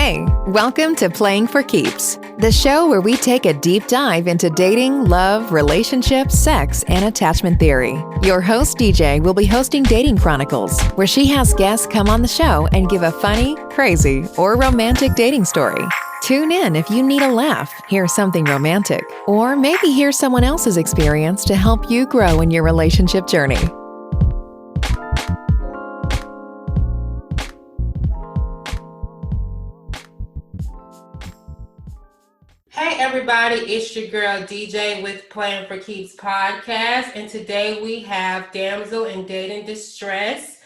Hey, welcome to Playing for Keeps, the show where we take a deep dive into dating, love, relationships, sex, and attachment theory. Your host, DJ, will be hosting Dating Chronicles, where she has guests come on the show and give a funny, crazy, or romantic dating story. Tune in if you need a laugh, hear something romantic, or maybe hear someone else's experience to help you grow in your relationship journey. Hey everybody, it's your girl DJ with Playing for Keeps podcast, and today we have Damsel in Dating Distress.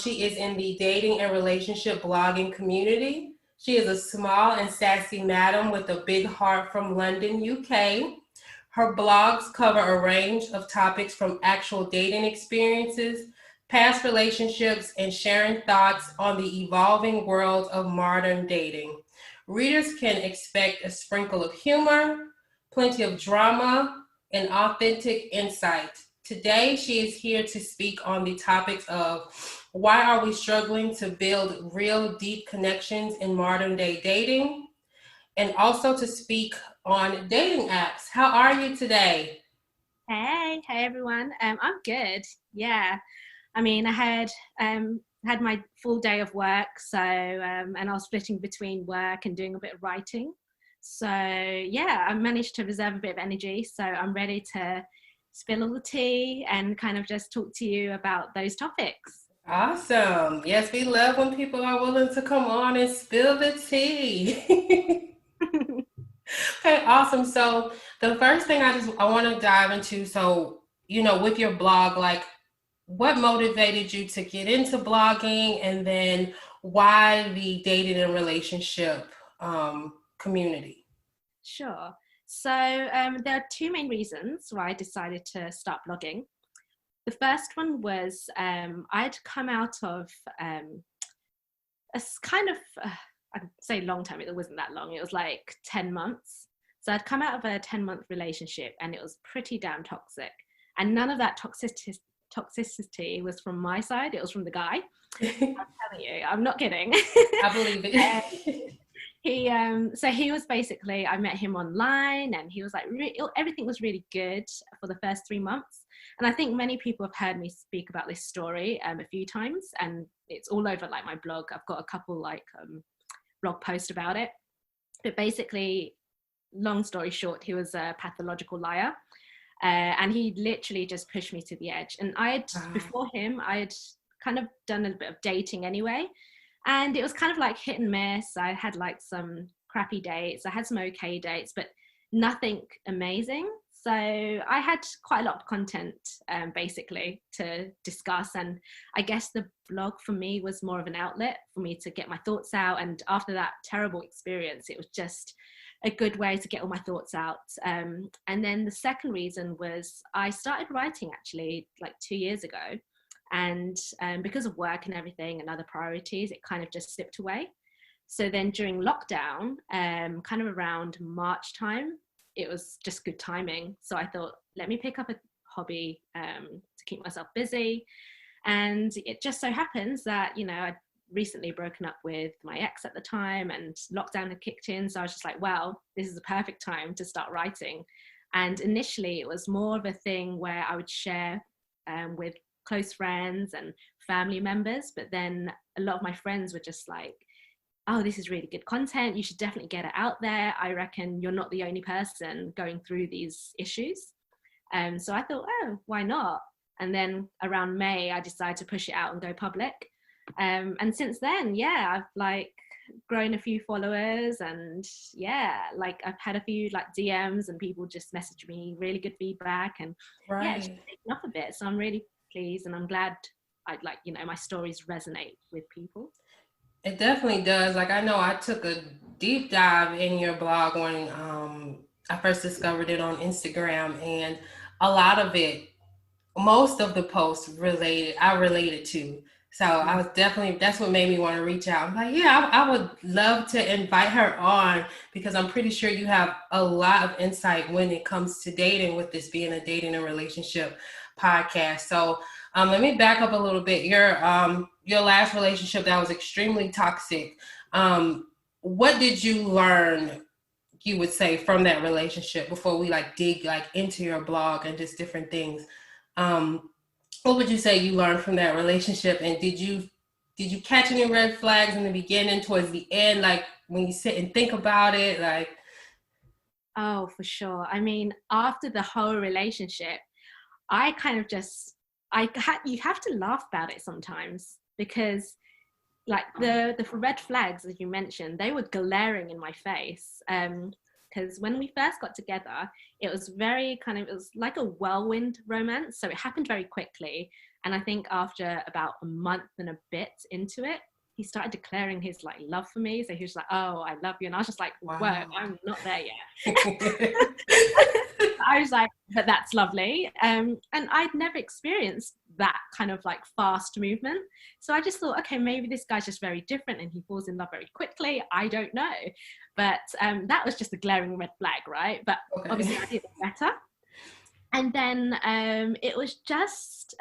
She is in the dating and relationship blogging community. She is a small and sassy madam with a big heart from London, UK. Her blogs cover a range of topics from actual dating experiences, past relationships, and sharing thoughts on the evolving world of modern dating. Readers can expect a sprinkle of humor, plenty of drama, and authentic insight. Today, she is here to speak on the topics of why are we struggling to build real deep connections in modern day dating, and also to speak on dating apps. How are you today? Hey everyone. I'm good. Yeah. I mean, I had my full day of work, so and I was splitting between work and doing a bit of writing. So yeah, I managed to reserve a bit of energy. So I'm ready to spill all the tea and kind of just talk to you about those topics. Awesome. Yes, we love when people are willing to come on and spill the tea. Okay, awesome. So the first thing I want to dive into, so, with your blog, like what motivated you to get into blogging, and then why the dating and relationship community? Sure. So there are two main reasons why I decided to start blogging. The first one was I'd come out of a kind of, I'd say long time, it wasn't that long, it was like 10 months. So I'd come out of a 10-month relationship and it was pretty damn toxic. And none of that toxicity was from my side, it was from the guy. I'm telling you, I'm not kidding. I believe it. He was basically, I met him online and he was like, everything was really good for the first 3 months. And I think many people have heard me speak about this story a few times, and it's all over like my blog. I've got a couple blog posts about it. But basically, long story short, he was a pathological liar. And he literally just pushed me to the edge. And before him, I had kind of done a bit of dating anyway. And it was kind of like hit and miss. I had like some crappy dates. I had some okay dates, but nothing amazing. So I had quite a lot of content basically to discuss. And I guess the blog for me was more of an outlet for me to get my thoughts out. And after that terrible experience, it was just a good way to get all my thoughts out. And then the second reason was I started writing actually like 2 years ago. And because of work and everything and other priorities, it kind of just slipped away. So then during lockdown, kind of around March time, it was just good timing. So I thought, let me pick up a hobby to keep myself busy. And it just so happens that, I'd recently broken up with my ex at the time and lockdown had kicked in. So I was just like, well, this is a perfect time to start writing. And initially it was more of a thing where I would share with close friends and family members. But then a lot of my friends were just like, oh, this is really good content. You should definitely get it out there. I reckon you're not the only person going through these issues. So I thought, oh, why not? And then around May, I decided to push it out and go public. And since then, yeah, I've like grown a few followers, and yeah, like I've had a few like DMs and people just message me really good feedback, and yeah, it's taken off a bit. So I'm really pleased, and I'm glad my stories resonate with people. It definitely does. Like, I know I took a deep dive in your blog when I first discovered it on Instagram, and a lot of it, most of the posts I related to. So I was definitely, that's what made me want to reach out. I'm like, yeah, I would love to invite her on, because I'm pretty sure you have a lot of insight when it comes to dating, with this being a dating and relationship podcast. So let me back up a little bit. Your last relationship that was extremely toxic. what did you learn, you would say, from that relationship before we like dig like into your blog and just different things? What would you say you learned from that relationship? And did you catch any red flags in the beginning, towards the end, like when you sit and think about it, like? Oh, for sure. I mean, after the whole relationship, I kind of just, you have to laugh about it sometimes, because like the red flags, as you mentioned, they were glaring in my face. Because when we first got together, it was very kind of, it was like a whirlwind romance. So it happened very quickly. And I think after about a month and a bit into it, he started declaring his like love for me. So he was like, "Oh, I love you," and I was just like, "Whoa, Wow. I'm not there yet." I was like, "But that's lovely," and I'd never experienced that kind of like fast movement. So I just thought, okay, maybe this guy's just very different and he falls in love very quickly. I don't know, but that was just a glaring red flag, right? But Okay. obviously, I did better. And then it was just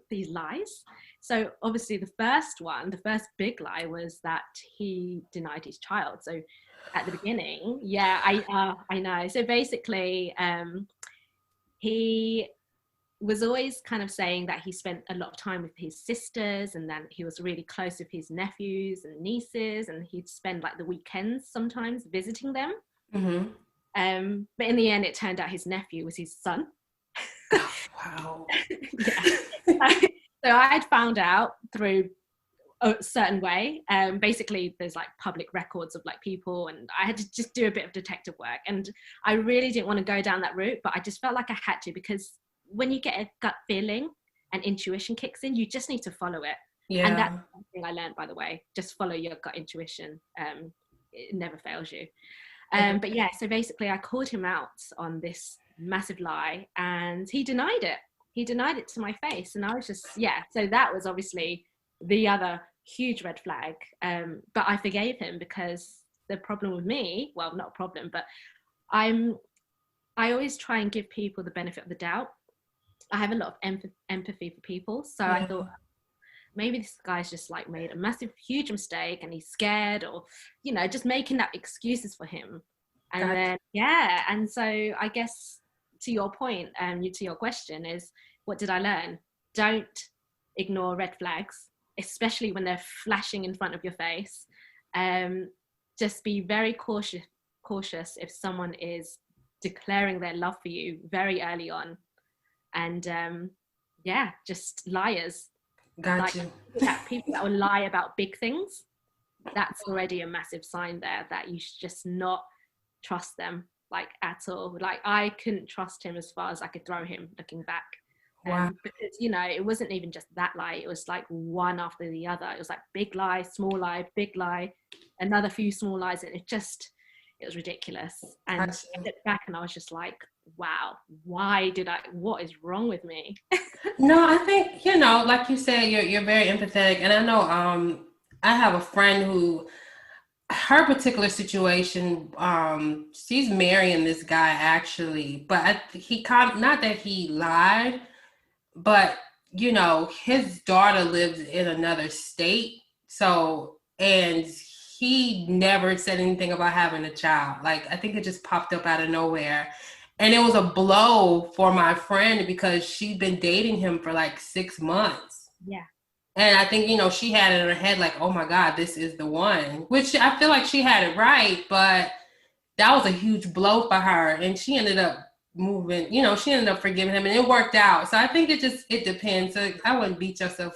these lies. So obviously the first big lie was that he denied his child. So at the beginning, yeah, I know. So basically, he was always kind of saying that he spent a lot of time with his sisters, and then he was really close with his nephews and nieces, and he'd spend like the weekends sometimes visiting them. Mm-hmm. But in the end, it turned out his nephew was his son. Oh, wow. Yeah. So I had found out through a certain way. Basically, there's like public records of like people, and I had to just do a bit of detective work. And I really didn't want to go down that route, but I just felt like I had to, because when you get a gut feeling and intuition kicks in, you just need to follow it. Yeah. And that's one thing I learned, by the way. Just follow your gut intuition. It never fails you. But yeah, so basically I called him out on this massive lie, and he denied it. He denied it to my face. And I was just, yeah, so that was obviously the other huge red flag. But I forgave him, because the problem with me, well, not a problem, but I always try and give people the benefit of the doubt. I have a lot of empathy for people. So I thought, maybe this guy's just like made a massive, huge mistake and he's scared, or, just making up excuses for him. And then, yeah. And so I guess to your point, to your question is, what did I learn? Don't ignore red flags, especially when they're flashing in front of your face. Just be very cautious if someone is declaring their love for you very early on. And yeah, just liars. Got you. People that will lie about big things, that's already a massive sign there that you should just not trust them, like, at all. Like, I couldn't trust him as far as I could throw him, looking back. Wow. Because it wasn't even just that lie, it was like one after the other. It was like big lie, small lie, big lie, another few small lies, and it was ridiculous. And I looked back and I was just like, wow, what is wrong with me? No, I think, like you said, you're very empathetic. And I know I have a friend who, her particular situation, she's marrying this guy actually, but not that he lied, but his daughter lives in another state. So, and he never said anything about having a child. Like, I think it just popped up out of nowhere. And it was a blow for my friend, because she'd been dating him for like 6 months. Yeah. And I think, she had it in her head like, oh my God, this is the one, which I feel like she had it right, but that was a huge blow for her. And she ended up moving, she ended up forgiving him, and it worked out. So I think it depends. So I wouldn't beat yourself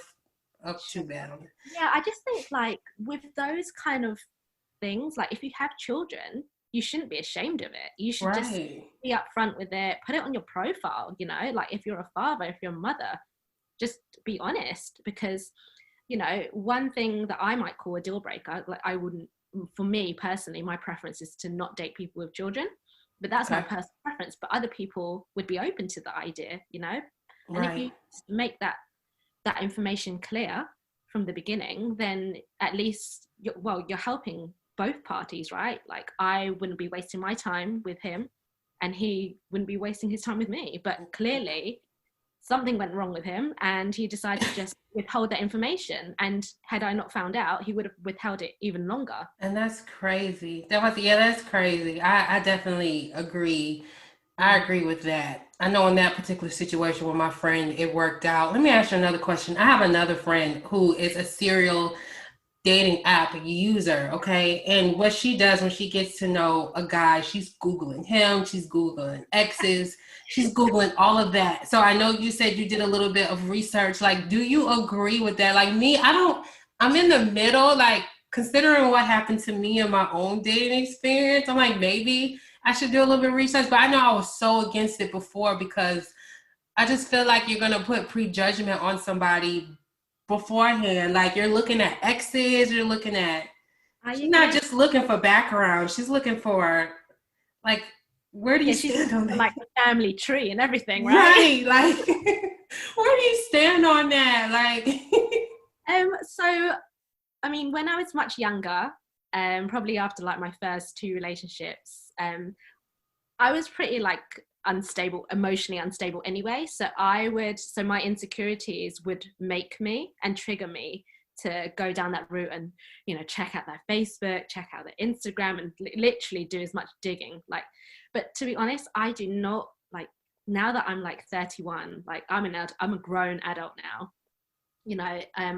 up too bad on it. Yeah, I just think, like, with those kind of things, like, if you have children, you shouldn't be ashamed of it. You should just be upfront with it, put it on your profile, like, if you're a father, if you're a mother, just be honest. Because, one thing that I might call a deal breaker, like, I wouldn't, for me personally, my preference is to not date people with children, but that's my personal preference. But other people would be open to the idea, and if you make that information clear from the beginning, then at least you're helping both parties, right? Like, I wouldn't be wasting my time with him, and he wouldn't be wasting his time with me. But clearly, something went wrong with him, and he decided to just withhold that information. And had I not found out, he would have withheld it even longer. And that's crazy. That's crazy. I definitely agree. I agree with that. I know in that particular situation with my friend, it worked out. Let me ask you another question. I have another friend who is a serial dating app user, okay? And what she does when she gets to know a guy, she's Googling him, she's Googling exes, she's Googling all of that. So I know you said you did a little bit of research. Like, do you agree with that? Like me, I'm in the middle, like considering what happened to me in my own dating experience. I'm like, maybe I should do a little bit of research, but I know I was so against it before because I just feel like you're going to put prejudgment on somebody beforehand. Like you're looking at exes, she's not just looking for background, she's looking for like, where do you stand on that? Like the family tree and everything, right? Like where do you stand on that? Like so I mean, when I was much younger, probably after like my first 2 relationships, I was pretty like emotionally unstable anyway. So my insecurities would make me and trigger me to go down that route and, check out their Facebook, check out their Instagram, and literally do as much digging. Like, but to be honest, I do not like, now that I'm like 31, like I'm a grown adult now.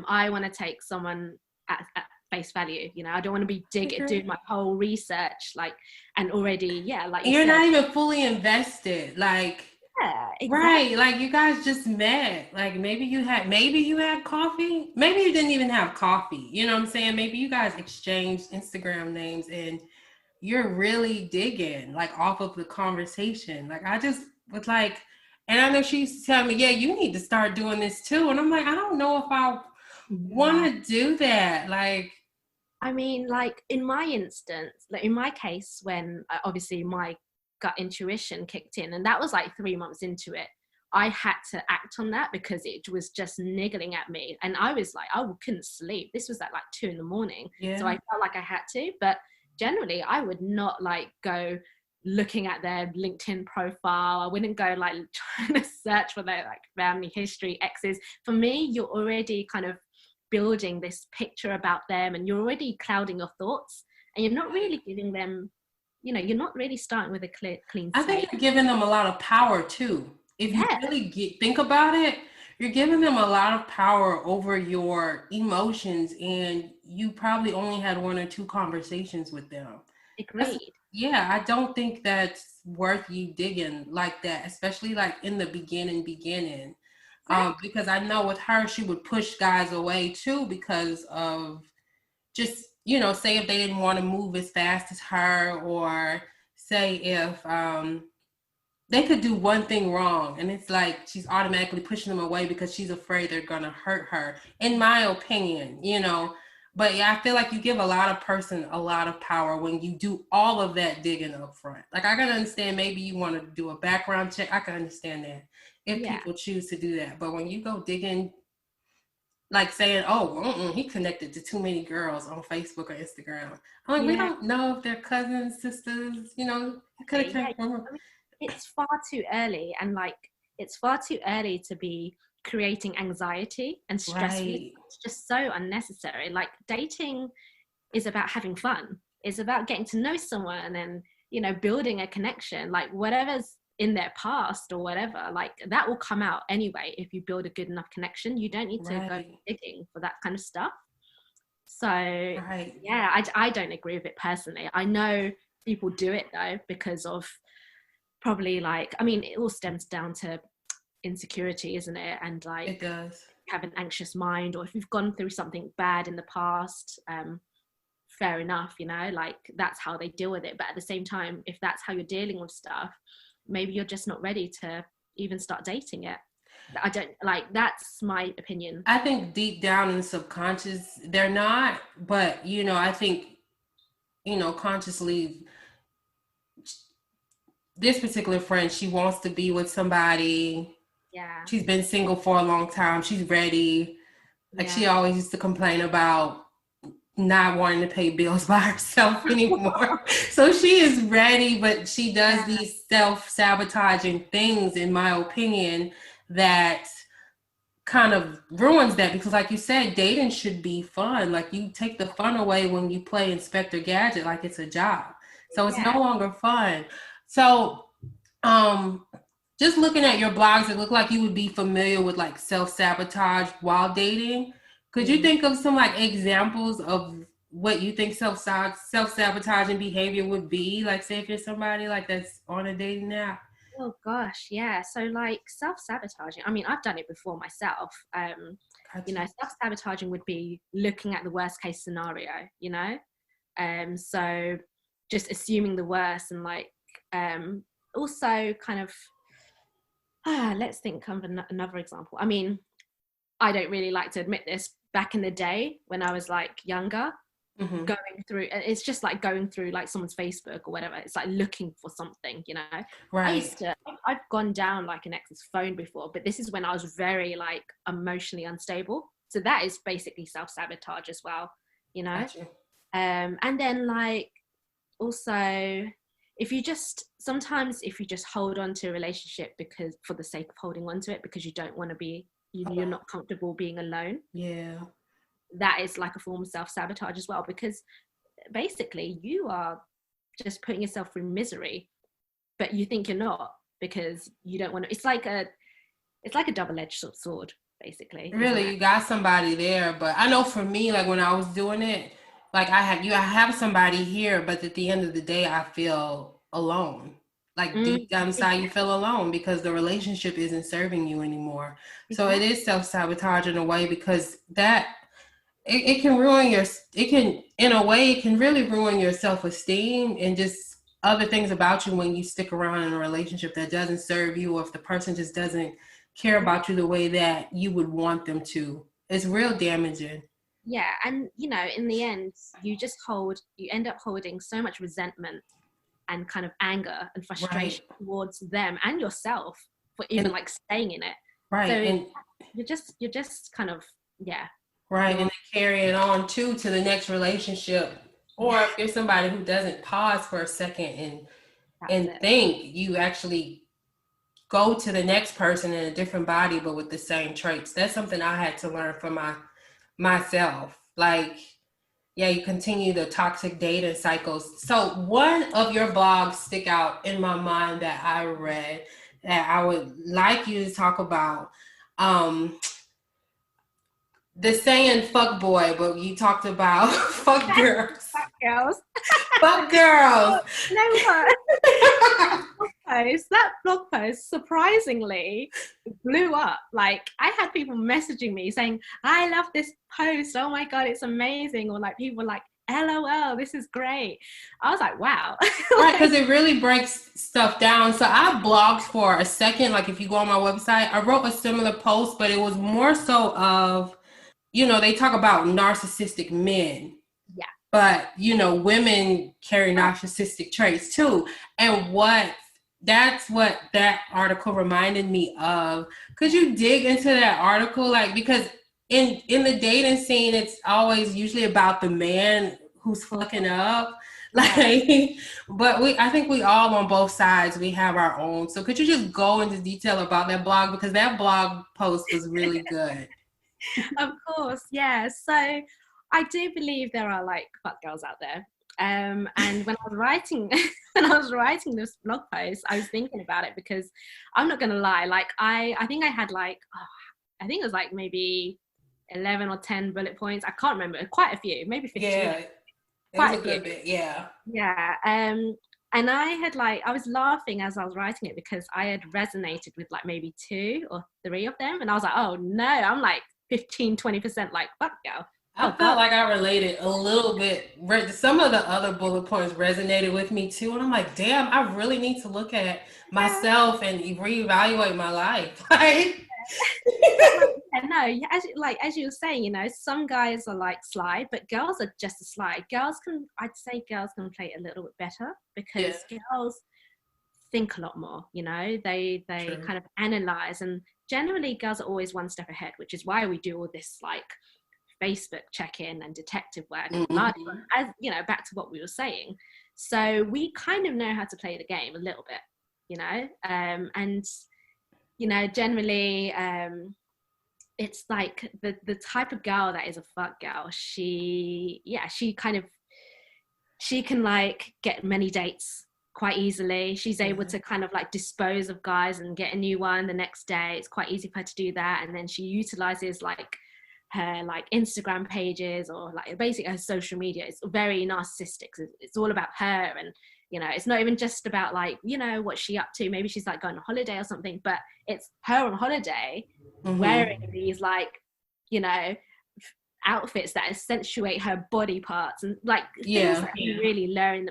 I want to take someone at face value. I don't want to be doing my whole research, like, and already, like you're not even fully invested, like, exactly. Right, like you guys just met, like maybe you had coffee, maybe you didn't even have coffee, you know what I'm saying? Maybe you guys exchanged Instagram names and you're really digging like off of the conversation. Like I just was like, and I know she used to tell me, yeah, you need to start doing this too, and I'm like, I don't know if I want to do that. Like, I mean, like in my instance, like in my case, when obviously my gut intuition kicked in, and that was like 3 months into it, I had to act on that because it was just niggling at me, and I was like, I couldn't sleep. This was at like 2 a.m. So I felt like I had to. But generally, I would not like go looking at their LinkedIn profile. I wouldn't go like trying to search for their like family history, exes. For me, you're already kind of building this picture about them, and you're already clouding your thoughts, and you're not really giving them, you're not really starting with a clean slate. I think you're giving them a lot of power too. If you really think about it, you're giving them a lot of power over your emotions, and you probably only had 1 or 2 conversations with them. Agreed. Yeah, I don't think that's worth you digging like that, especially like in the beginning. Because I know with her, she would push guys away too because of just, say if they didn't want to move as fast as her, or say if they could do one thing wrong, and it's like she's automatically pushing them away because she's afraid they're going to hurt her, in my opinion, But yeah, I feel like you give a lot of power when you do all of that digging up front. Like I can understand maybe you want to do a background check. I can understand that if people choose to do that. But when you go digging, like saying, he connected to too many girls on Facebook or Instagram. I'm like, we don't know if they're cousins, sisters, it could have came from. It's far too early, and like it's far too early to be creating anxiety and stress. Right. It's just so unnecessary. Like dating is about having fun. It's about getting to know someone and, building a connection. Like whatever's in their past or whatever, like that will come out anyway if you build a good enough connection. You don't need to go digging for that kind of stuff. So I don't agree with it personally. I know people do it though because of probably like, I mean, it all stems down to insecurity, isn't it? And like it does. Have an anxious mind, or if you've gone through something bad in the past, fair enough, like that's how they deal with it. But at the same time, if that's how you're dealing with stuff, maybe you're just not ready to even start dating it. I don't like, that's my opinion. I think deep down in the subconscious they're not, but I think consciously this particular friend, she wants to be with somebody. Yeah. She's been single for a long time. She's ready. Like she always used to complain about not wanting to pay bills by herself anymore. So she is ready, but she does these self-sabotaging things, in my opinion, that kind of ruins that, because like you said, dating should be fun. Like, you take the fun away when you play Inspector Gadget like it's a job. So it's no Yeah. longer fun. So just looking at your blogs, it looked like you would be familiar with like self-sabotage while dating. Could you think of some like examples of what you think self-sabotaging behavior would be? Like, say if you're somebody like that's on a dating app. Oh gosh, yeah. So like self-sabotaging, I mean, I've done it before myself. Gotcha. Self-sabotaging would be looking at the worst case scenario. So just assuming the worst and like also kind of let's think of another example. I mean, I don't really like to admit this. Back in the day when I was like younger, Mm-hmm. going through, it's just like going through like someone's Facebook or whatever. It's like looking for something. Right. I've gone down like an ex's phone before, but this is when I was very like emotionally unstable. So that is basically self-sabotage as well. Gotcha. And then like also if you just hold on to a relationship because for the sake of holding on to it because you don't want to be you're not comfortable being alone, Yeah. that is like a form of self-sabotage as well, because basically you are just putting yourself through misery, but you think you're not because you don't want to. It's like a double-edged sword, basically, isn't Really, it? you got somebody there, but I know for me, like when I was doing it, like I have somebody here, but at the end of the day, I feel alone. Like Mm, deep down inside, you feel alone because the relationship isn't serving you anymore. So it exactly. is self-sabotage in a way, because it can ruin it can, in a way, it can really ruin your self-esteem and just other things about you when you stick around in a relationship that doesn't serve you, or if the person just doesn't care about you the way that you would want them to. It's real damaging. Yeah, and in the end, you end up holding so much resentment and kind of anger and Right. frustration towards them and yourself for even And like staying in it. right. So And you're just kind of, yeah, right. And you're then carry it on too to the next relationship. Or yeah, if you're somebody who doesn't pause for a second that's and it. think, you actually go to the next person in a different body but with the same traits. That's something I had to learn for myself. Like, yeah, you continue the toxic dating cycles. So one of your blogs stick out in my mind that I read that I would like you to talk about. Um, the saying "fuck boy," but you talked about "fuck girls." That girls. Fuck girls. Oh, you know what? That blog post surprisingly blew up. Like I had people messaging me saying, I love this post. Oh my God, it's amazing. Or like people were like, LOL, this is great. I was like, wow. Right, Like, because it really breaks stuff down. So I blogged for a second. Like, if you go on my website, I wrote a similar post, but it was more so of, they talk about narcissistic men, yeah. but women carry narcissistic traits too. And that's what that article reminded me of. Could you dig into that article? Like, because in the dating scene, it's always usually about the man who's fucking up. Yeah. Like, but I think we all on both sides, we have our own. So could you just go into detail about that blog? Because that blog post was really good. Of course, yeah. So I do believe there are like fuck girls out there. And when I was writing this blog post, I was thinking about it because I'm not gonna lie, like I think I had like I think it was like maybe 11 or 10 bullet points. I can't remember, quite a few, maybe 15, Yeah, it was quite a a few. good bit. Yeah. Yeah. And I was laughing as I was writing it because I had resonated with like maybe 2 or 3 of them. And I was like, oh no, I'm like 15-20% like fuck girl. I Oh felt God. like I related a little bit. Some of the other bullet points resonated with me too. And I'm like, damn, I really need to look at Yeah. myself and reevaluate my life. Like, But like, yeah, no, as you were saying, some guys are like sly, but girls are just as sly. I'd say girls can play it a little bit better yeah, because girls think a lot more. They true. kind of analyze, and generally girls are always one step ahead, which is why we do all this like Facebook check-in and detective work and blah, Hmm. as back to what we were saying. So we kind of know how to play the game a little bit, and generally, it's like the type of girl that is a fuck girl. She can like get many dates quite easily. She's able to kind of like dispose of guys and get a new one the next day. It's quite easy for her to do that. And then she utilizes like her like Instagram pages or like basically her social media. It's very narcissistic. It's all about her, and it's not even just about like what's she up to. Maybe she's like going on holiday or something, but it's her on holiday wearing these like outfits that accentuate her body parts and like things that you really learn.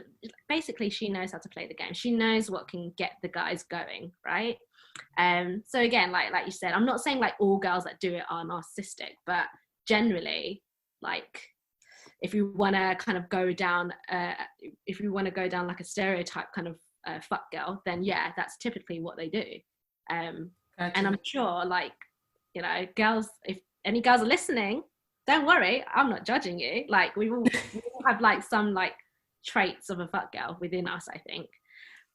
Basically, she knows how to play the game. She knows what can get the guys going, right? So again, like you said, I'm not saying like all girls that do it are narcissistic, but generally, like if you want to kind of go down like a stereotype kind of fuck girl, then yeah, that's typically what they do. And I'm sure like girls, if any girls are listening, don't worry, I'm not judging you. Like we all have like some like traits of a fuck girl within us, I think.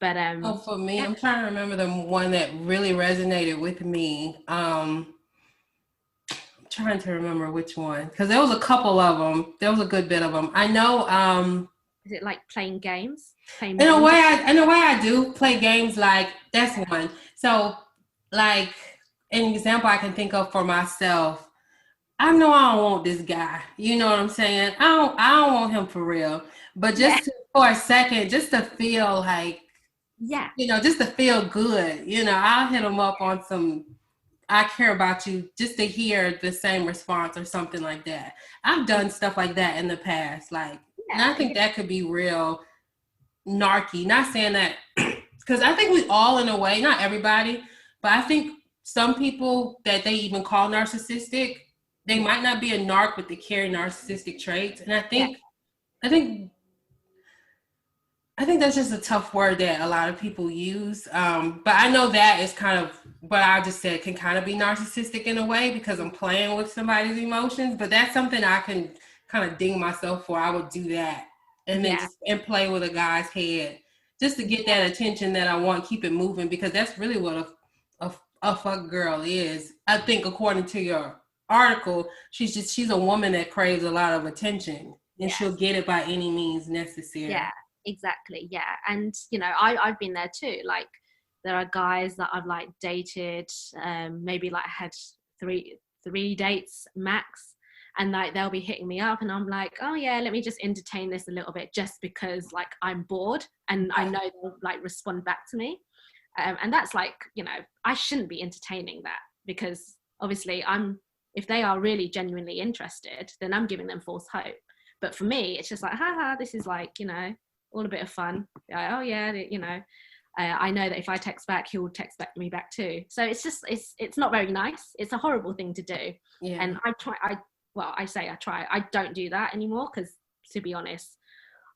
But for me, I'm trying to remember the one that really resonated with me. I'm trying to remember which one, because there was a couple of them. There was a good bit of them. I know. Is it like playing games? In a way, I do play games. Like that's one. So, like an example I can think of for myself. I know I don't want this guy. You know what I'm saying? I don't want him for real. But just for a second, just to feel like, just to feel good. I'll hit him up on some, I care about you, just to hear the same response or something like that. I've done stuff like that in the past. Like, and I think that could be real narky. Not saying that, because I think we all, in a way, not everybody, but I think some people that they even call narcissistic, they might not be a narc, but they carry narcissistic traits. And I think that's just a tough word that a lot of people use. But I know that is kind of what I just said can kind of be narcissistic in a way, because I'm playing with somebody's emotions. But that's something I can kind of ding myself for. I would do that and then and play with a guy's head just to get that attention that I want, keep it moving, because that's really what a fuck girl is. I think according to your article, she's a woman that craves a lot of attention, and she'll get it by any means necessary. Yeah, exactly. Yeah. And I've been there too. Like there are guys that I've like dated, maybe like had three dates max, and like they'll be hitting me up and I'm like, oh yeah, let me just entertain this a little bit, just because like I'm bored and I know they'll like respond back to me. And that's like, I shouldn't be entertaining that, because obviously if they are really genuinely interested, then I'm giving them false hope. But for me, it's just like, haha, this is like, all a bit of fun. Oh yeah, I know that if I text back, he'll text back me back too. So it's just, it's not very nice. It's a horrible thing to do. Yeah. And I try. I don't do that anymore, because to be honest,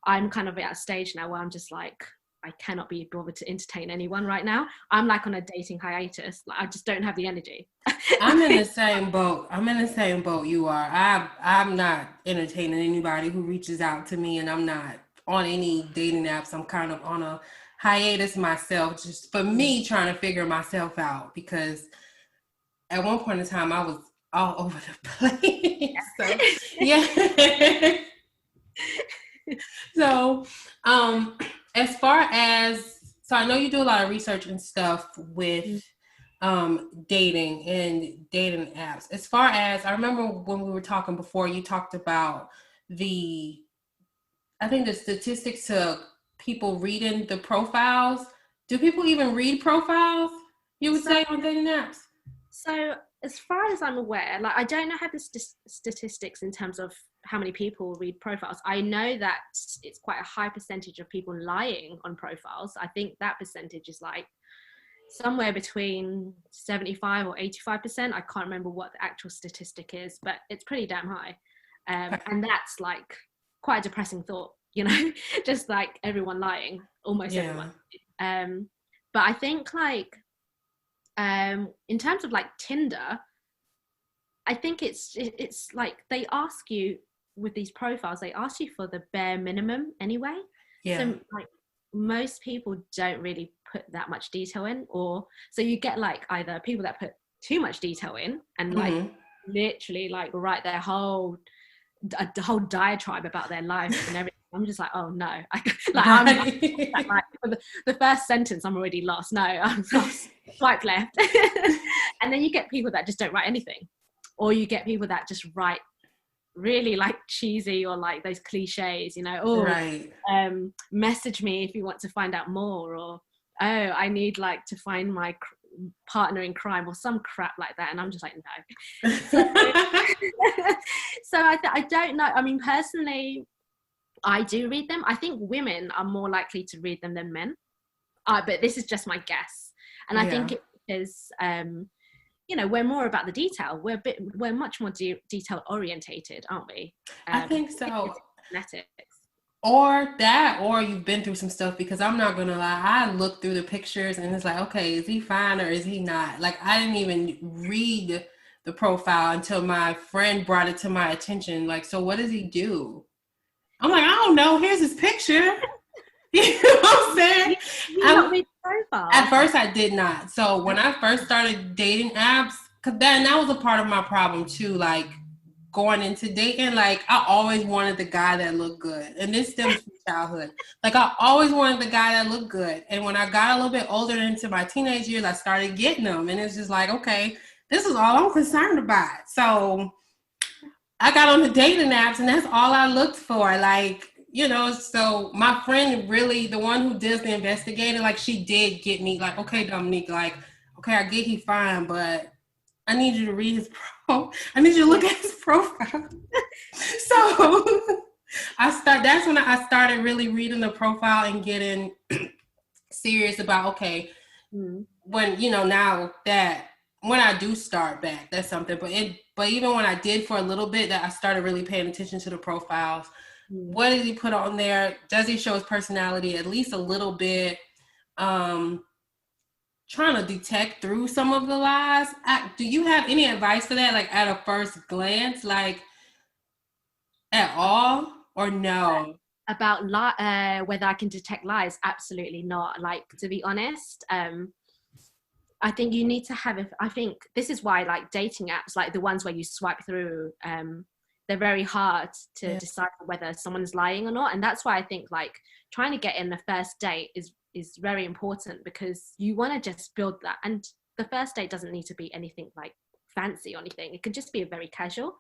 I'm kind of at a stage now where I'm just like, I cannot be bothered to entertain anyone right now. I'm like on a dating hiatus. Like I just don't have the energy. I'm in the same boat you are. I'm not entertaining anybody who reaches out to me, and I'm not on any dating apps. I'm kind of on a hiatus myself, just for me trying to figure myself out, because at one point in time I was all over the place. So yeah. So as far as, so I know you do a lot of research and stuff with dating and dating apps. As far as, I remember when we were talking before, you talked about the statistics to people reading the profiles. Do people even read profiles, you would say, on dating apps? So as far as I'm aware, like I don't know how the statistics in terms of how many people read profiles. I know that it's quite a high percentage of people lying on profiles. I think that percentage is like somewhere between 75 or 85%. I can't remember what the actual statistic is, but it's pretty damn high. And that's like quite a depressing thought, just like everyone lying, almost everyone. But I think like, in terms of like Tinder, I think it's like they ask you with these profiles, they ask you for the bare minimum anyway. So like most people don't really put that much detail in, or so you get like either people that put too much detail in and like literally like write their whole diatribe about their life and everything. I'm just like, oh no, I'm like the first sentence I'm already lost. No, I'm swipe left. And then you get people that just don't write anything, or you get people that just write really like cheesy or like those cliches, you know, message me if you want to find out more, or I need like to find my partner in crime or some crap like that, and I'm just like, no. So I don't know. I mean, personally, I do read them. I think women are more likely to read them than men, but this is just my guess. And I think it is you know, we're more about the detail. We're much more detail orientated, aren't we? I think so. Genetics. Or that, or you've been through some stuff, because I'm not gonna lie, I look through the pictures and it's like, okay, is he fine or is he not? Like, I didn't even read the profile until my friend brought it to my attention. Like, so what does he do? I'm like, I don't know. Here's his picture. You know what I'm saying? You don't read the profile. At first, I did not. So when I first started dating apps, because that was a part of my problem too. Like, going into dating, like, I always wanted the guy that looked good. And this stems from childhood. Like, I always wanted the guy that looked good. And when I got a little bit older into my teenage years, I started getting them. And it's just like, okay, this is all I'm concerned about. So I got on the dating apps, and that's all I looked for. Like, you know, so my friend, really, the one who does the investigating, like, she did get me, like, okay, Dominique, like, okay, I get he fine, but I need you to read his I need you to look at his profile. So that's when I started really reading the profile and getting serious about, okay, when, you know, now that when I do start back, that's something. But even when I did for a little bit, that I started really paying attention to the profiles. What does he put on there? Does he show his personality at least a little bit? Trying to detect through some of the lies. Do you have any advice for that? Like, at a first glance, like, at all, or no? About whether I can detect lies? Absolutely not. Like, to be honest, I think you need to have, I think this is why, like, dating apps, like the ones where you swipe through, they're very hard to decide whether someone's lying or not. And that's why I think, like, trying to get in the first date is very important, because you want to just build that. And the first date doesn't need to be anything like fancy or anything. It could just be a very casual.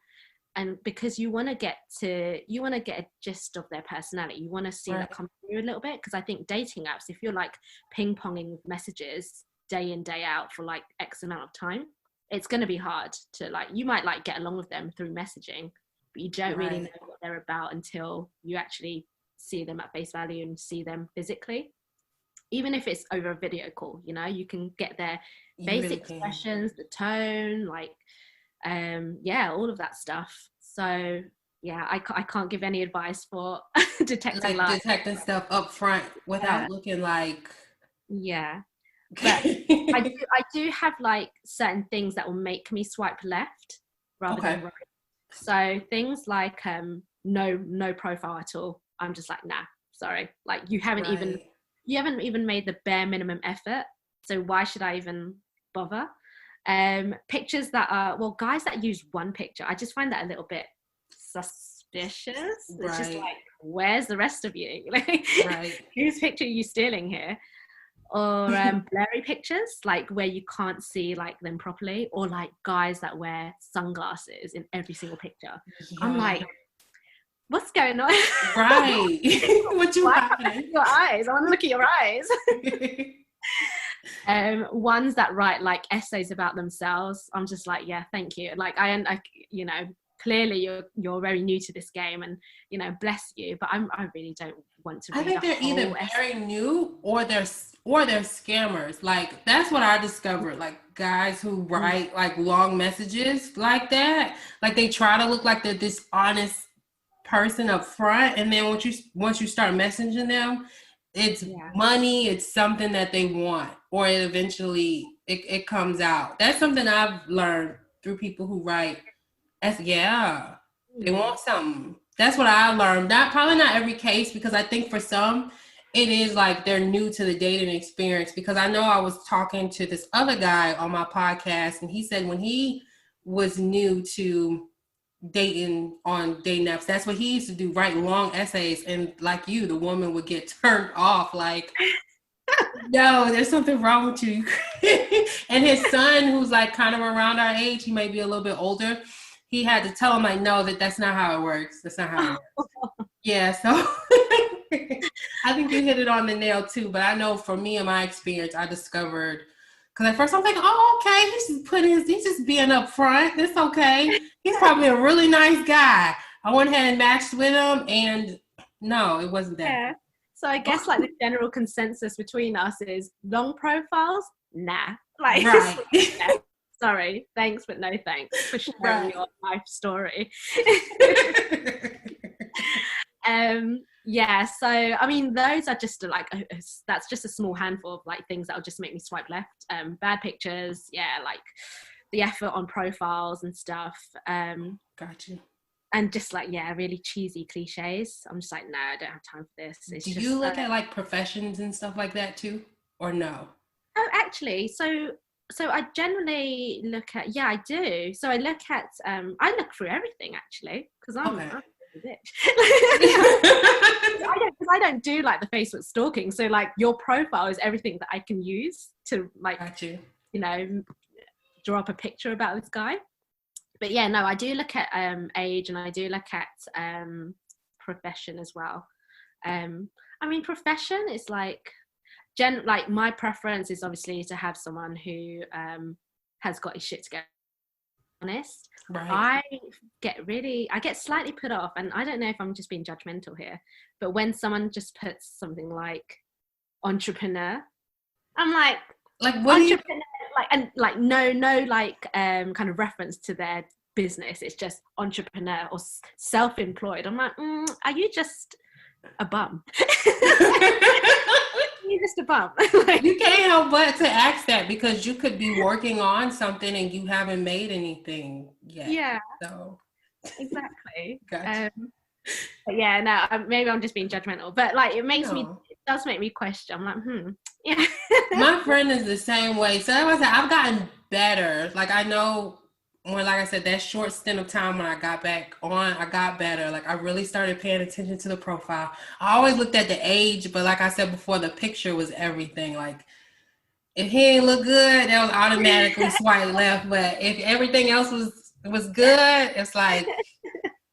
And because you want to get a gist of their personality, you want to see that come through a little bit. Because I think dating apps, if you're like ping-ponging messages day in, day out for like X amount of time, it's going to be hard to, like, you might like get along with them through messaging, but you don't really know what they're about until you actually see them at face value and see them physically. Even if it's over a video call, you know, you can get their basic expressions, the tone, like, all of that stuff. So yeah, I can't give any advice for detecting stuff up front without looking like. Yeah, but I do have like certain things that will make me swipe left rather than right. So things like no profile at all. I'm just like, nah, sorry. Like, you haven't even made the bare minimum effort. So why should I even bother? Pictures that are, well, guys that use one picture, I just find that a little bit suspicious. It's just like, where's the rest of you? Like, whose picture are you stealing here? Or blurry pictures, like where you can't see like them properly, or like guys that wear sunglasses in every single picture. I'm like, what's going on? Right. What you hiding? Your eyes. I want to look at your eyes. Ones that write like essays about themselves. I'm just like, yeah, thank you. Like, I you know, clearly you're very new to this game, and, you know, bless you, but I really don't want to read. I think they're either very new or they're scammers. Like, that's what I discovered. Like, guys who write like long messages like that, like they try to look like they're this honest person up front, and then once you start messaging them, it's money, it's something that they want, or it eventually it comes out. That's something I've learned through people who write. They want something. That's what I learned. Probably not every case, because I think for some it is like they're new to the dating experience, because I know I was talking to this other guy on my podcast, and he said when he was new to dating on dating apps, that's what he used to do, write long essays, and like you, the woman would get turned off like, no, there's something wrong with you. And his son, who's like kind of around our age, he may be a little bit older, he had to tell him like, no, that's not how it works. That's not how it works. Yeah, so I think you hit it on the nail too. But I know for me, in my experience, I discovered, because at first I'm thinking, oh, okay, he's just being upfront. It's okay. He's probably a really nice guy. I went ahead and matched with him, and no, it wasn't that. Yeah. So I guess like the general consensus between us is long profiles, nah. Like, right. Yeah. Sorry, thanks, but no thanks for sharing your life story. Yeah, so I mean, those are just like that's just a small handful of like things that'll just make me swipe left. Bad pictures, yeah, like the effort on profiles and stuff. Gotcha. And just like, yeah, really cheesy cliches. I'm just like, no, I don't have time for this. Do you look at like professions and stuff like that too, or no? Oh, actually, so I generally look at, yeah, I do. So I look through everything actually, because I'm a bitch. I don't do like the Facebook stalking. So like your profile is everything that I can use to like, you know, draw up a picture about this guy. But yeah, no, I do look at age, and I do look at profession as well. I mean, profession is like, like my preference is obviously to have someone who has got his shit together. Honest, right. I get slightly put off, and I don't know if I'm just being judgmental here, but when someone just puts something like entrepreneur, I'm like what entrepreneur, like, and like no like kind of reference to their business. It's just entrepreneur or self-employed. I'm like, are you just a bum? You're just a bum. Like, you can't help but to ask that, because you could be working on something and you haven't made anything yet. Yeah. So exactly. Gotcha. But yeah, no, maybe I'm just being judgmental, but like it does make me question. I'm like, yeah. My friend is the same way. So I said, I've gotten better. Like I know when, like I said, that short stint of time when I got back on, I got better. Like I really started paying attention to the profile. I always looked at the age, but like I said before, the picture was everything. Like if he ain't look good, that was automatically swipe left. But if everything else was good, it's like,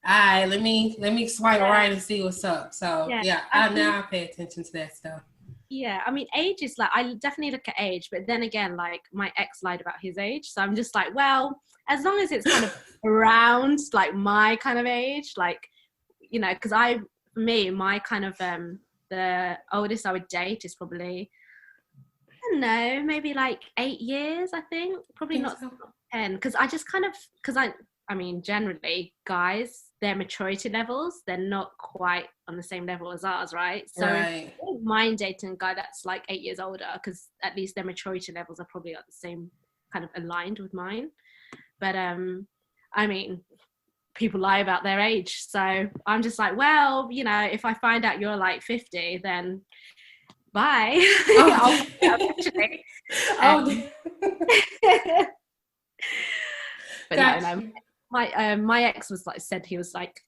all right, let me swipe right and see what's up. So yeah, now I pay attention to that stuff. Yeah, I mean, age is like, I definitely look at age, but then again, like my ex lied about his age, so I'm just like, well, as long as it's kind of around like my kind of age, like, you know, because for me, my kind of the oldest I would date is probably, I don't know, maybe like 8 years, I think, probably not 10, because I just kind of, because I mean, generally, guys, their maturity levels, they're not quite on the same level as ours, right? So I don't mind dating a guy that's like 8 years older, because at least their maturity levels are probably at the same kind of aligned with mine. But I mean, people lie about their age. So I'm just like, well, you know, if I find out you're like 50, then bye. Oh. Eventually. But no. My ex was like, said he was like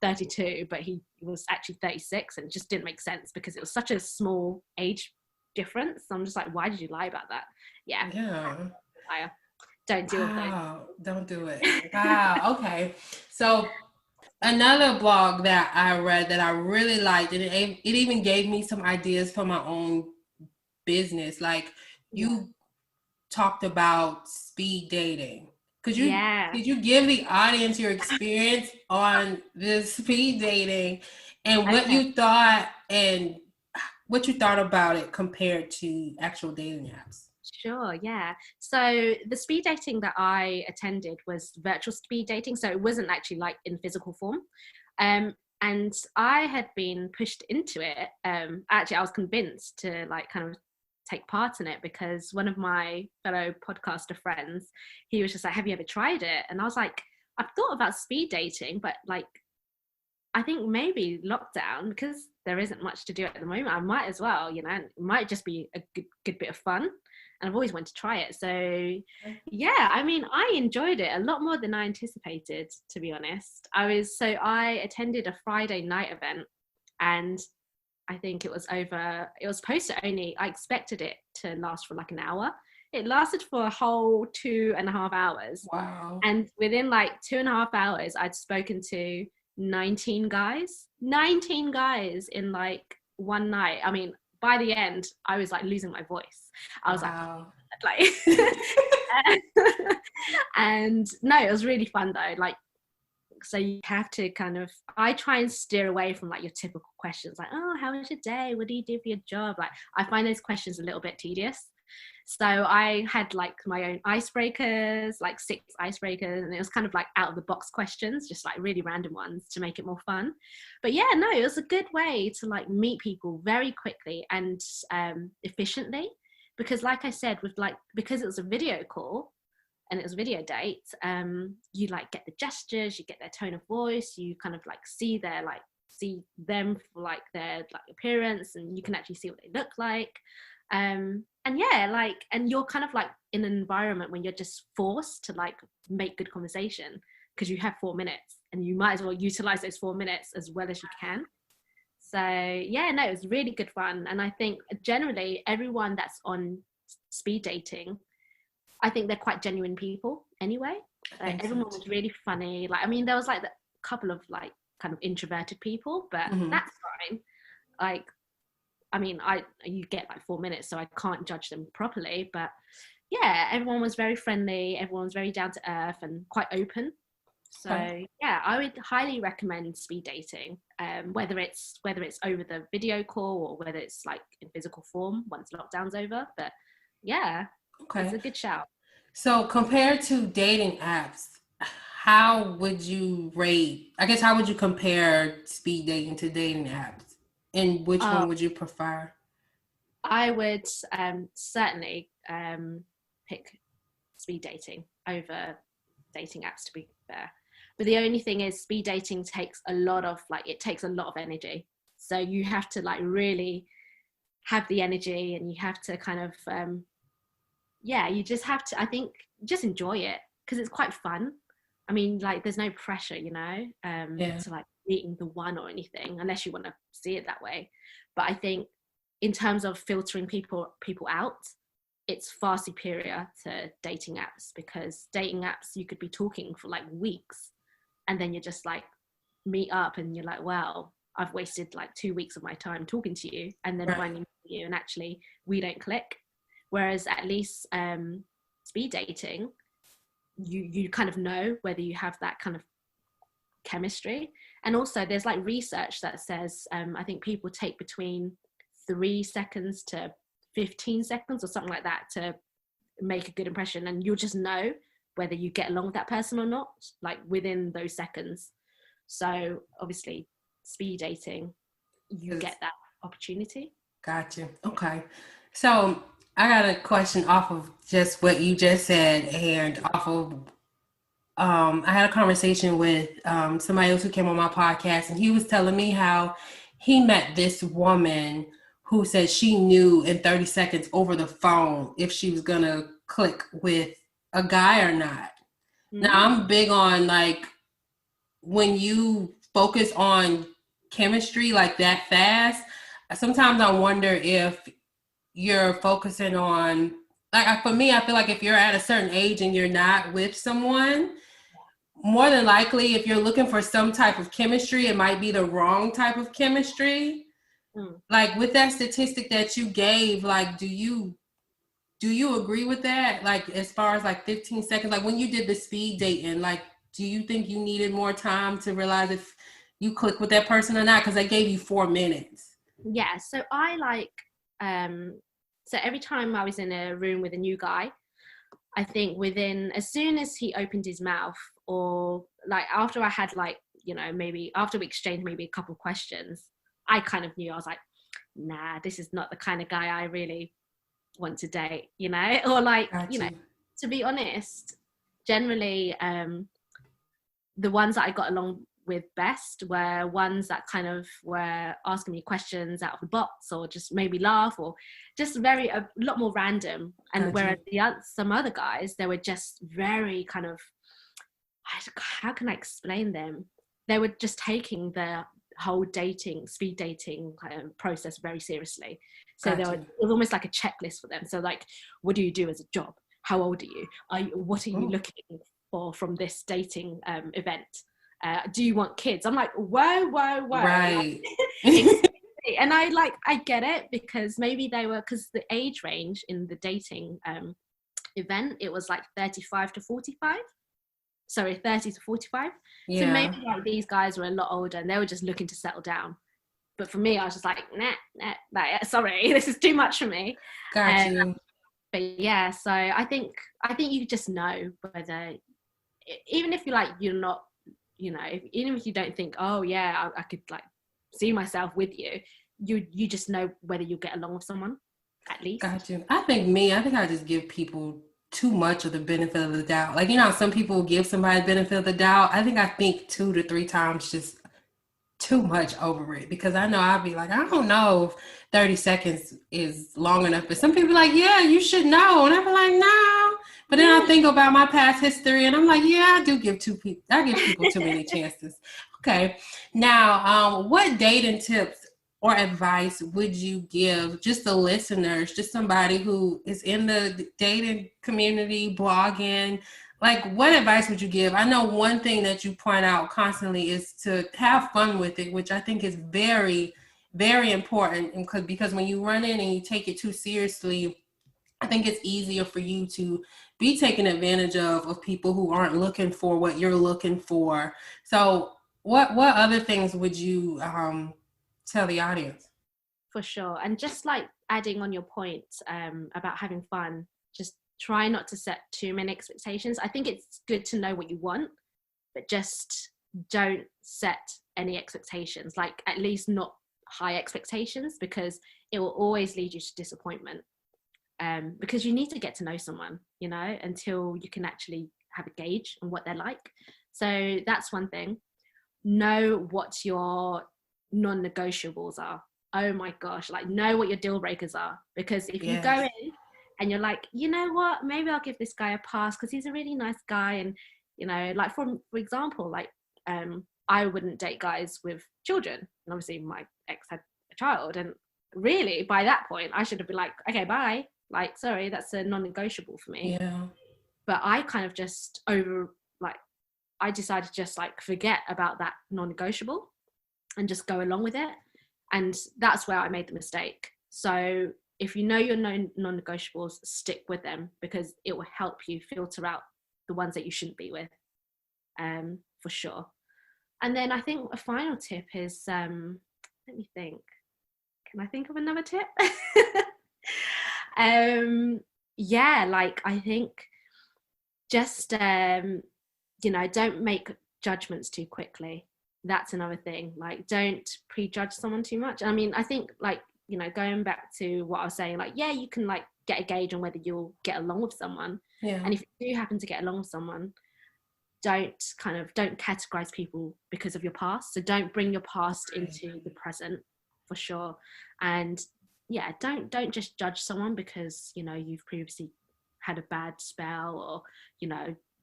32, but he was actually 36, and it just didn't make sense because it was such a small age difference. So I'm just like, why did you lie about that? Yeah. Liar. Don't do it. Don't do it. Wow. Okay. So another blog that I read that I really liked, and it even gave me some ideas for my own business. Like you talked about speed dating. Could you give the audience your experience on this speed dating and what you thought about it compared to actual dating apps? Sure, yeah. So the speed dating that I attended was virtual speed dating. So it wasn't actually like in physical form. And I had been pushed into it. Actually, I was convinced to like kind of take part in it because one of my fellow podcaster friends, he was just like, have you ever tried it? And I was like, I've thought about speed dating, but like I think maybe lockdown, because there isn't much to do at the moment. I might as well, it might just be a good bit of fun. And I've always wanted to try it. So yeah, I mean, I enjoyed it a lot more than I anticipated, to be honest. I attended a Friday night event, and I think it was supposed to I expected it to last for like an hour. It lasted for a whole 2.5 hours. Wow. And within like 2.5 hours, I'd spoken to 19 guys in like one night. I mean, by the end, I was like losing my voice. I was like, and no, it was really fun though. Like, so you have to I try and steer away from like your typical questions, like, oh, how was your day? What do you do for your job? Like, I find those questions a little bit tedious. So I had like my own icebreakers, like 6 icebreakers, and it was kind of like out of the box questions, just like really random ones to make it more fun. But yeah, no, it was a good way to like meet people very quickly and efficiently, because like I said, because it was a video call and it was a video date, you like get the gestures, you get their tone of voice, you kind of like see them for like their like appearance, and you can actually see what they look like. And yeah, like, and you're kind of like in an environment when you're just forced to like make good conversation, because you have 4 minutes and you might as well utilize those 4 minutes as well as you can. So yeah, no, it was really good fun. And I think generally everyone that's on speed dating, I think they're quite genuine people anyway. Like, everyone was really funny. Like, I mean, there was like a couple of like kind of introverted people, but that's fine. Like, I mean, you get like 4 minutes, so I can't judge them properly. But yeah, everyone was very friendly. Everyone was very down to earth and quite open. So yeah, I would highly recommend speed dating, whether it's over the video call or whether it's like in physical form once lockdown's over. But yeah, it's a good shout. So compared to dating apps, how would you compare speed dating to dating apps? And which one would you prefer? I would certainly pick speed dating over dating apps, to be fair. But the only thing is, speed dating takes a lot of energy. So you have to like really have the energy, and you have to kind of you just have to, I think, just enjoy it, because it's quite fun. I mean, like, there's no pressure, to like meeting the one or anything, unless you want to see it that way. But I think in terms of filtering people out, it's far superior to dating apps, because dating apps, you could be talking for like weeks, and then you're just like meet up and you're like, well, I've wasted like 2 weeks of my time talking to you, and then finally meet you, and actually we don't click. Whereas at least speed dating, you kind of know whether you have that kind of chemistry. And also there's like research that says I think people take between 3 seconds to 15 seconds or something like that to make a good impression, and you'll just know whether you get along with that person or not, like within those seconds. So obviously speed dating, you get that opportunity. Gotcha. Okay, so I got a question off of just what you just said, and off of I had a conversation with somebody else who came on my podcast, and he was telling me how he met this woman who said she knew in 30 seconds over the phone if she was gonna click with a guy or not. Now, I'm big on like when you focus on chemistry like that fast, sometimes I wonder if you're focusing on, like, for me, I feel like if you're at a certain age and you're not with someone, more than likely, if you're looking for some type of chemistry, it might be the wrong type of chemistry. Like, with that statistic that you gave, like, do you agree with that? Like, as far as like 15 seconds, like when you did the speed dating, like, do you think you needed more time to realize if you click with that person or not? Because they gave you 4 minutes. Yeah, so I like, so every time I was in a room with a new guy, I think as soon as he opened his mouth, or like after I had like, maybe after we exchanged maybe a couple of questions, I kind of knew. I was like, nah, this is not the kind of guy I really want to date, or like, to be honest, generally, the ones that I got along with best were ones that kind of were asking me questions out of the box, or just made me laugh, or just a lot more random. And whereas some other guys, they were just very kind of, how can I explain them? They were just taking their whole speed dating process very seriously. So it was almost like a checklist for them. So like, what do you do as a job? How old are you? What are you looking for from this dating event? Do you want kids? I'm like, whoa. Right. And I get it, because maybe because the age range in the dating event, it was like 35 to 45. Sorry, 30 to 45. Yeah. So maybe like these guys were a lot older and they were just looking to settle down. But for me, I was just like, nah, sorry, this is too much for me. Got you. But yeah, so I think you just know whether, even if you're not, even if you don't think, oh yeah, I could like see myself with you, you just know whether you'll get along with someone, at least. Got you. I think I just give people too much of the benefit of the doubt. Like, some people give somebody the benefit of the doubt. I think 2 to 3 times just too much over it, because I know I'll be like, I don't know if 30 seconds is long enough, but some people are like, yeah, you should know. And I'm like, no. But then I think about my past history and I'm like, yeah, I give people too many chances. Okay. Now, what dating tips or advice would you give just the listeners, just somebody who is in the dating community, blogging? Like, what advice would you give? I know one thing that you point out constantly is to have fun with it, which I think is very, very important, because when you run in and you take it too seriously, I think it's easier for you to be taken advantage of people who aren't looking for what you're looking for. So what other things would you tell the audience? For sure. And just like adding on your point about having fun, just try not to set too many expectations. I think it's good to know what you want, but just don't set any expectations, like at least not high expectations, because it will always lead you to disappointment. Because you need to get to know someone, until you can actually have a gauge on what they're like. So that's one thing. Know what your non-negotiables are. Oh my gosh, like know what your deal breakers are, because if you go in and you're like, you know what, maybe I'll give this guy a pass because he's a really nice guy, and like for example, like I wouldn't date guys with children, and obviously my ex had a child, and really by that point I should have been like, okay, bye, like sorry, that's a non-negotiable for me. Yeah. But I kind of just I decided to just like forget about that non-negotiable and just go along with it, and that's where I made the mistake. So if you know your non-negotiables, stick with them, because it will help you filter out the ones that you shouldn't be with, for sure. And then I think a final tip is, let me think. Can I think of another tip? Like I think just, don't make judgments too quickly. That's another thing. Like, don't prejudge someone too much. I mean, I think like, going back to what I was saying, like, yeah, you can like get a gauge on whether you'll get along with someone. Yeah. And if you do happen to get along with someone, don't categorize people because of your past. So don't bring your past into the present, for sure. And yeah, don't just judge someone because, you've previously had a bad spell, or,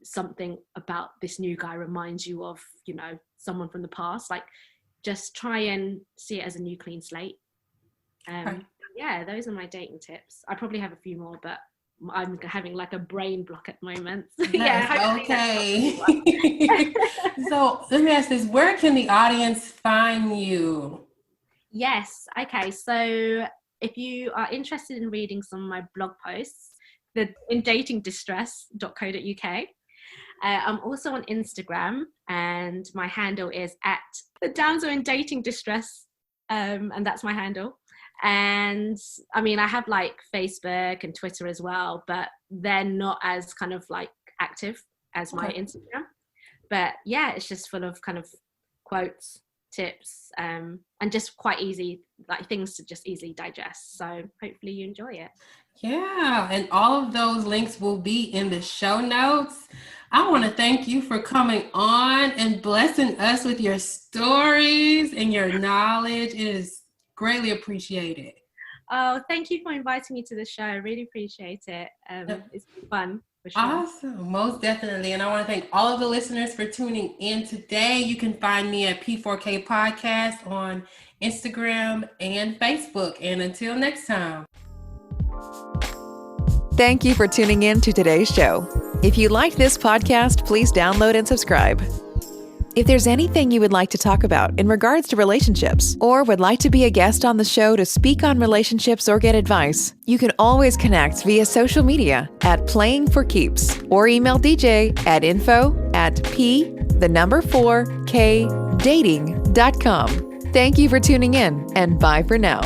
something about this new guy reminds you of, someone from the past. Like, just try and see it as a new clean slate. Yeah, those are my dating tips. I probably have a few more, but I'm having like a brain block at the moment. Yeah, okay. So let me ask this: where can the audience find you? Yes. Okay. So if you are interested in reading some of my blog posts, in datingdistress.co.uk. I'm also on Instagram, and my handle is at the Damsel in Dating Distress, and that's my handle. And I mean, I have like Facebook and Twitter as well, but they're not as kind of like active as my Instagram. But yeah, it's just full of kind of quotes, tips, and just quite easy, like things to just easily digest. So hopefully you enjoy it. Yeah, and all of those links will be in the show notes. I want to thank you for coming on and blessing us with your stories and your knowledge. It is greatly appreciated. Oh, thank you for inviting me to the show. I really appreciate it. It's been fun for sure. Awesome, most definitely. And I want to thank all of the listeners for tuning in today. You can find me at P4K Podcast on Instagram and Facebook. And until next time. Thank you for tuning in to today's show. If you liked this podcast, please download and subscribe. If there's anything you would like to talk about in regards to relationships, or would like to be a guest on the show to speak on relationships or get advice, you can always connect via social media at Playing for Keeps or email DJ at info@p4kdating.com. Thank you for tuning in, and bye for now.